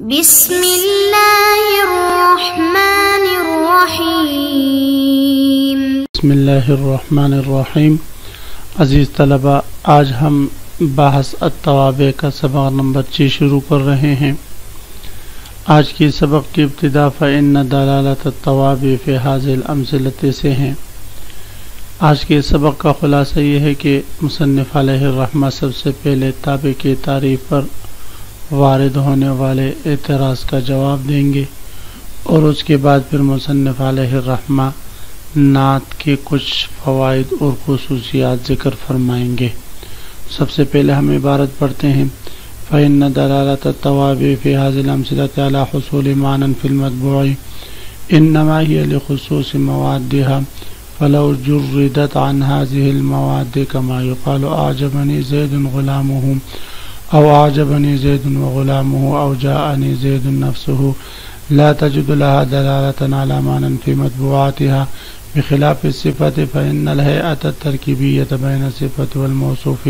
بسم اللہ الرحمن الرحیم۔ بسم اللہ الرحمن الرحیم۔ عزیز طلبہ، آج ہم بحث التوابع کا سبق نمبر 6 شروع کر رہے ہیں۔ آج کی سبق کی ابتدا فإن دلالت التوابع فی هذه الأمثلة سے ہیں۔ آج کے سبق کا خلاصہ یہ ہے کہ مصنف علیہ الرحمہ سب سے پہلے تابع کی تعریف پر وارد ہونے والے اعتراض کا جواب دیں گے، اور اس کے بعد پھر مصنف علیہ الرحمہ نعت کے کچھ فوائد اور خصوصیات ذکر فرمائیں گے۔ سب سے پہلے ہم عبارت پڑھتے ہیں فإن دلالة التوابع في هذه الأمثلة على حصول معنى في المتبوع إنما هي لخصوص موادها، فلو جردت عن هذه المواد كما يقال أعجبني زيد غلامه أو أعجبني زيد وغلامه أو جاءني زيد نفسه، لا تجد لها دلالة على معنى في متبوعاتها، بخلاف الصفة فإن الهيئة التركيبية بين الصفة والموصوف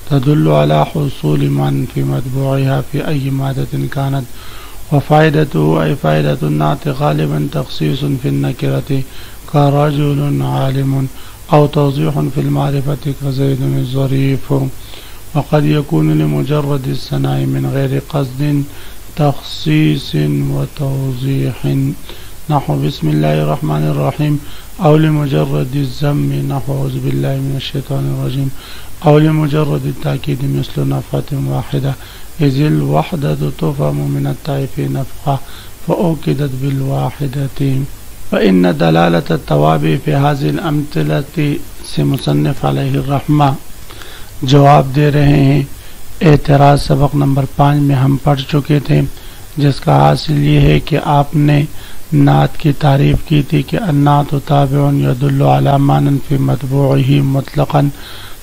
تدل على حصول معنى في متبوعها في أي مادة كانت، وفائدته أي فائدة النعت غالبا تخصيص في النكرة كرجل عالم، أو توضيح في المعرفة كزيد الظريف، وقد يكون لمجرد الثناء من غير قصد تخصيص وتوضيح، نحو بسم الله الرحمن الرحيم، أو لمجرد الذم نحو أعوذ بالله من الشيطان الرجيم، أو لمجرد التأكيد مثل نفحة واحدة، إذ الوحدة تفهم من التاء في نفحة فأوكدت بالواحدة۔ فإن دلالة التوابع في هذه الأمثلة سے مصنف علیہ الرحمہ جواب دے رہے ہیں۔ اعتراض سبق نمبر 5 میں ہم پڑھ چکے تھے، جس کا حاصل یہ ہے کہ آپ نے نعت کی تعریف کی تھی کہ النعت تابع يدل على معنى في متبوعه مطلقا،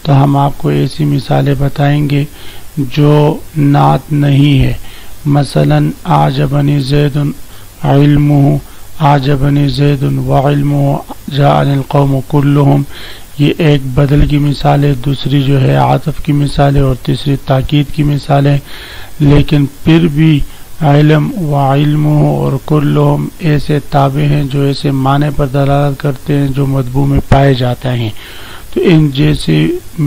تو ہم آپ کو ایسی مثالیں بتائیں گے جو نعت نہیں ہے۔ مثلا اعجبنی زید علمه، اعجبنی زید وعلمه، جاءنی القوم كلهم، یہ ایک بدل کی مثال ہے، دوسری جو ہے عطف کی مثال ہے، اور تیسری تاکید کی مثال ہے۔ لیکن پھر بھی علم و علم اور کلہم ایسے تابع ہیں جو ایسے معنی پر دلالت کرتے ہیں جو مطبوع میں پائے جاتے ہیں۔ تو ان جیسی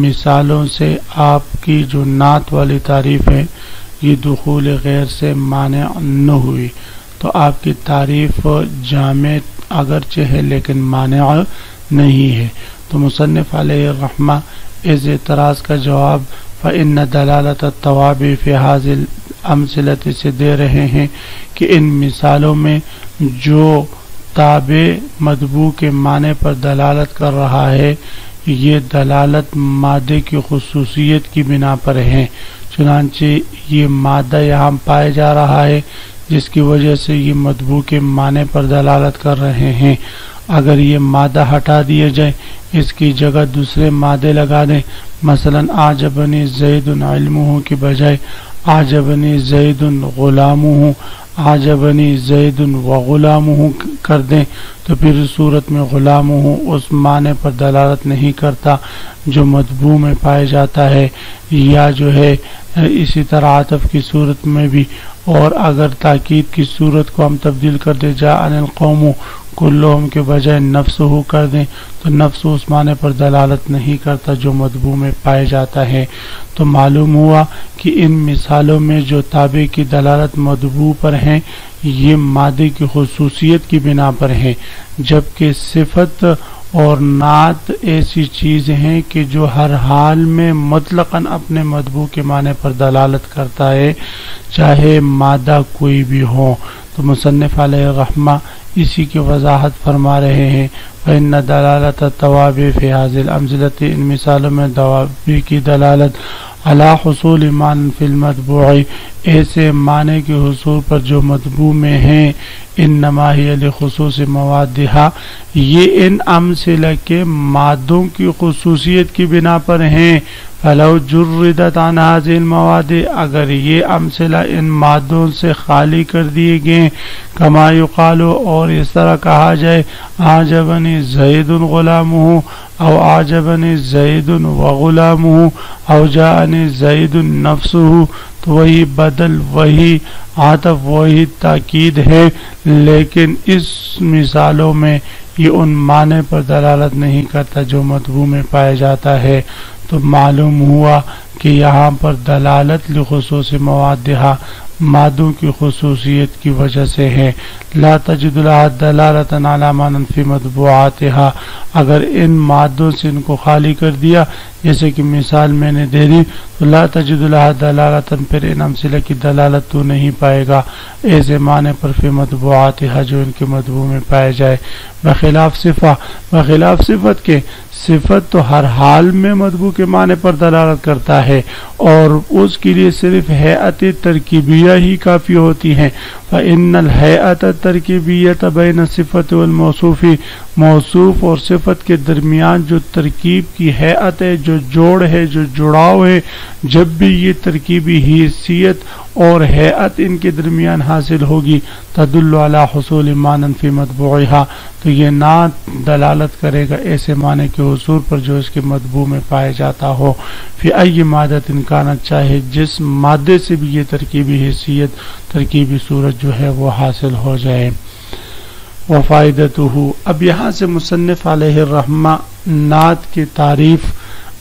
مثالوں سے آپ کی جو نعت والی تعریف ہے یہ دخول غیر سے مانع نہ ہوئی، تو آپ کی تعریف جامع اگرچہ ہے لیکن مانع نہیں ہے۔ تو مصنف علیہ الرحمہ اس اعتراض کا جواب فإن دلالت التوابع فی هذه الأمثلة سے دے رہے ہیں کہ ان مثالوں میں جو تابع مطبوع کے معنی پر دلالت کر رہا ہے یہ دلالت مادے کی خصوصیت کی بنا پر ہے، چنانچہ یہ مادہ یہاں پایا جا رہا ہے جس کی وجہ سے یہ مطبوع کے معنی پر دلالت کر رہے ہیں۔ اگر یہ مادہ ہٹا دیا جائے، اس کی جگہ دوسرے مادے لگا دیں، مثلا اعجبنی زید علمہ کی بجائے اعجبنی زید غلامہ، اعجبنی زید وغلامہ کر دیں، تو پھر صورت میں غلامہ اس معنی پر دلالت نہیں کرتا جو مطبوع میں پائے جاتا ہے، یا جو ہے اسی طرح عطف کی صورت میں بھی، اور اگر تاکید کی صورت کو ہم تبدیل کر دیں جاءنی القوم کلہم کے بجائے نفسہ کر دیں تو نفس اس معنی پر دلالت نہیں کرتا جو مطبوع میں پائے جاتا ہے۔ تو معلوم ہوا کہ ان مثالوں میں جو تابع کی دلالت مطبوع پر ہیں یہ مادے کی خصوصیت کی بنا پر ہیں، جبکہ صفت اور نعت ایسی چیز ہیں کہ جو ہر حال میں مطلقاً اپنے مطبوع کے معنی پر دلالت کرتا ہے، چاہے مادہ کوئی بھی ہو۔ تو مصنف علیہ الرحمہ اسی کی وضاحت فرما رہے ہیں فإن دلالت التوابع فی هذه الأمثلة، ان مثالوں میں توابع کی دلالت علی حصول معنی فی المتبوع، ایسے معنی کے حصول پر جو مطبوع میں ہیں، انما ہی لخصوص موادها، یہ ان امثلہ کے مادوں کی خصوصیت کی بنا پر ہیں۔ فلو جردت عن هذه المواد، اگر یہ امثلہ ان مادوں سے خالی کر دیے گئے، کما یقال، اور اس طرح کہا جائے اعجبنی زید غلامہ، او اعجبنی زید وغلامہ، او جاءنی زید نفسہ، تو وہی بدل، وہی عطف، وہی تاکید ہے، لیکن اس مثالوں میں یہ ان معنی پر دلالت نہیں کرتا جو مطبوع میں پایا جاتا ہے۔ تو معلوم ہوا کہ یہاں پر دلالت لخصوص موادہا، مادوں کی خصوصیت کی وجہ سے ہے۔ لا تجد لها دلالة على معنى في مطبوعاتها، اگر ان مادوں سے ان کو خالی کر دیا جیسے کہ مثال میں نے دے دی تو لا تجد لها دلالة، پھر ان امثلہ کی دلالت تو نہیں پائے گا ایسے معنی پر فی مطبوعاتها جو ان کے مطبوع میں پائے جائے۔ بخلاف صفہ، بخلاف صفت کے، صفت تو ہر حال میں مطبوع کے معنی پر دلالت کرتا ہے اور اس کے لیے صرف ہیئت ترکیبیہ ہی کافی ہوتی ہیں۔ فإن الہیئت الترکیبیہ بین الصفت والموصوف، موصوف اور صفت کے درمیان جو ترکیب کی ہیئت ہے، جو جوڑ ہے، جو جڑاؤ ہے، جب بھی یہ ترکیبی حیثیت اور ہیئت ان کے درمیان حاصل ہوگی، تدل علی حصول معنی فی مطبوعها، تو یہ نعت دلالت کرے گا ایسے معنی کے حصول پر جو اس کے مطبوع میں پائے جاتا ہو۔ فی ای مادۃ کانت، چاہے جس مادے سے بھی یہ ترکیبی حیثیت، ترکیبی صورت جو ہے وہ حاصل ہو جائے۔ وفائدتہ، اب یہاں سے مصنف علیہ الرحمہ نعت کی تعریف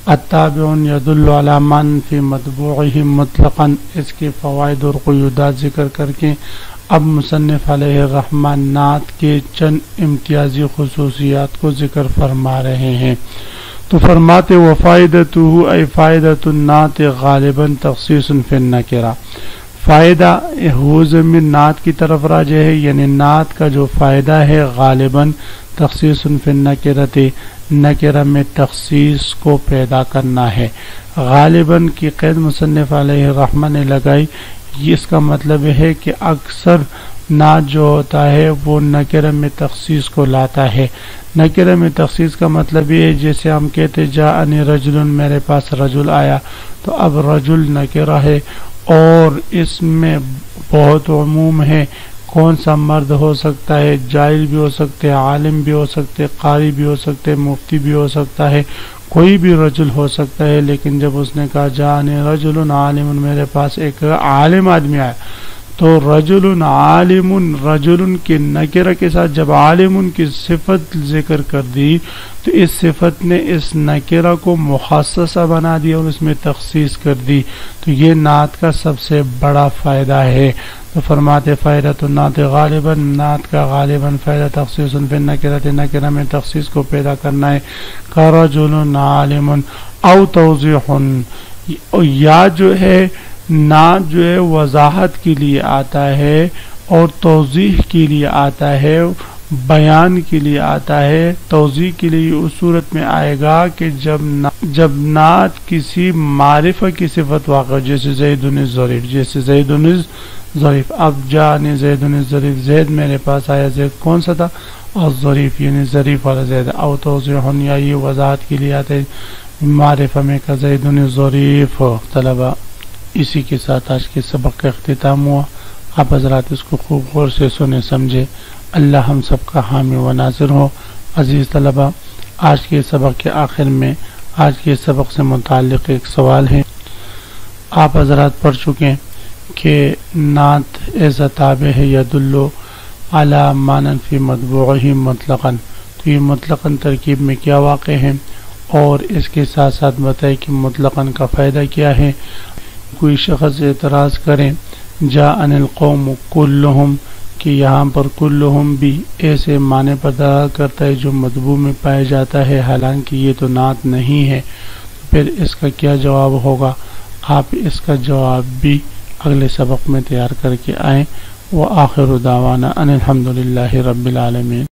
التابع يدل على من فی مطبوعہ مطلقا، اس کے فوائد اور قیودات ذکر کر کے اب مصنف علیہ الرحمہ نعت کے چند امتیازی خصوصیات کو ذکر فرما رہے ہیں۔ تو فرماتے وفائدتہ ای فائدۃ النعت غالبا تخصیص فی النکرہ، فائدہ ہو ضمیر نعت کی طرف راجع ہے، یعنی نعت کا جو فائدہ ہے غالباً تخصیص فی النکرۃ، نکرہ میں تخصیص کو پیدا کرنا ہے۔ غالباً کی قید مصنف علیہ الرحمہ نے لگائی، اس کا مطلب ہے کہ اکثر نعت جو ہوتا ہے وہ نکرہ میں تخصیص کو لاتا ہے۔ نکرہ میں تخصیص کا مطلب یہ ہے جیسے ہم کہتے جاءنی رجل، میرے پاس رجل آیا، تو اب رجل نکرہ ہے اور اس میں بہت عموم ہے، کون سا مرد ہو سکتا ہے، جاہل بھی ہو سکتے ہیں، عالم بھی ہو سکتے، قاری بھی ہو سکتے، مفتی بھی ہو سکتا ہے، کوئی بھی رجل ہو سکتا ہے۔ لیکن جب اس نے کہا جاءنی رجل عالم، میرے پاس ایک عالم آدمی آیا، تو رجل عالم، رجل کی نکرہ کے ساتھ جب عالم کی صفت ذکر کر دی تو اس صفت نے اس نکرہ کو مخصصہ بنا دیا اور اس میں تخصیص کر دی، تو یہ نعت کا سب سے بڑا فائدہ ہے۔ تو فرماتے فائدۃ النعت غالباً، نعت کا غالباً فائدہ تخصیص فی النکرۃ، نکرہ میں تخصیص کو پیدا کرنا ہے۔ کرجل عالم او توضیح، یا جو ہے نعت جو ہے وضاحت کے لیے آتا ہے اور توضیح کے لیے آتا ہے، بیان کے لیے آتا ہے۔ توضیح کے لیے اس صورت میں آئے گا کہ جب نعت کسی معرفہ کی صفت واقع، جیسے زید الظریف، جیسے زید الظریف، اب جاءنی زید الظریف، زید میرے پاس آیا، زید کون سا تھا؟ الظریف، یعنی ظریف والا زید۔ او توضیح، یا یہ وضاحت کے لیے آتا ہے معرفہ میں کا زید الظریف۔ طلبہ اسی کے ساتھ آج کے سبق کا اختتام ہوا، آپ حضرات اس کو خوب غور سے سنے سمجھے، اللہ ہم سب کا حامی و ناصر ہو۔ عزیز طلبہ، آج کے سبق کے آخر میں آج کے سبق سے متعلق ایک سوال ہے۔ آپ حضرات پڑھ چکے کہ نعت ایسا تابع ہے یدل علی معنی فی مطبوعہ مطلقاً، تو یہ مطلقاً ترکیب میں کیا واقع ہے اور اس کے ساتھ ساتھ بتائے کہ مطلقاً کا فائدہ کیا ہے۔ کوئی شخص اعتراض کریں جاءنی القوم کلہم، کہ یہاں پر کلہم بھی ایسے معنی پر دلالت کرتا ہے جو مطبوع میں پایا جاتا ہے، حالانکہ یہ تو نعت نہیں ہے، پھر اس کا کیا جواب ہوگا؟ آپ اس کا جواب بھی اگلے سبق میں تیار کر کے آئیں۔ وآخر دعوانا ان الحمد للہ رب العالمین۔